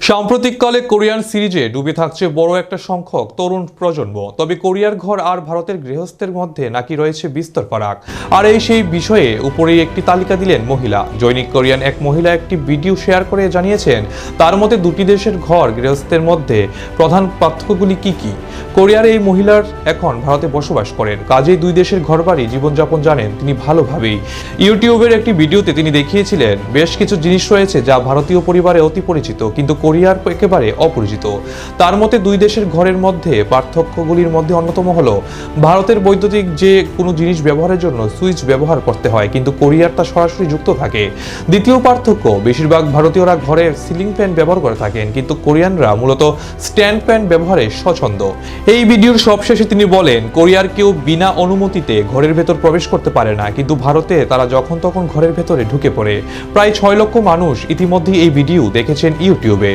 সাম্প্রতিককালে কোরিয়ান সিরিজে ডুবে থাকছে বড় একটা সংখ্যক তরুণ প্রজন্ম। তবে কোরিয়ার ঘর আর ভারতের গৃহস্থের মধ্যে নাকি রয়েছে বিস্তর ফারাক। আর সেই বিষয়ে উপরেই একটি তালিকা দিলেন মহিলা। জৈনিক কোরিয়ান এক মহিলা একটি ভিডিও শেয়ার করে জানিয়েছেন তার মতে দুটি দেশের ঘর গৃহস্থের মধ্যে প্রধান পার্থক্যগুলি কি কি। কোরিয়ার এই মহিলার এখন ভারতে বসবাস করেন, কাজেই দুই দেশের ঘরবাড়ি জীবনযাপন জানেন তিনি ভালোভাবেই। ইউটিউবের একটি ভিডিওতে তিনি দেখিয়েছিলেন বেশ কিছু জিনিস রয়েছে যা ভারতীয় পরিবারে অতি পরিচিত কিন্তু কোরিয়ার একেবারে অপরিচিত। তার মতে দুই দেশের ঘরের মধ্যে পার্থক্যগুলির মধ্যে অন্যতম হলো ভারতের বৈদ্যুতিক যে কোনো জিনিস ব্যবহারের জন্য সুইচ ব্যবহার করতে হয় কিন্তু কোরিয়ার তা সরাসরি যুক্ত থাকে। দ্বিতীয় পার্থক্য, বেশিরভাগ ভারতীয়রা ঘরের সিলিং ফ্যান ব্যবহার করে থাকেন কিন্তু কোরিয়ানরা মূলত স্ট্যান্ড ফ্যান ব্যবহারে স্বচ্ছন্দ। এই ভিডিওর সবশেষে তিনি বলেন কোরিয়ার কেউ বিনা অনুমতিতে ঘরের ভেতর প্রবেশ করতে পারে না কিন্তু ভারতে তারা যখন তখন ঘরের ভেতরে ঢুকে পড়ে। প্রায় 6 লক্ষ মানুষ ইতিমধ্যে এই ভিডিও দেখেছেন ইউটিউবে।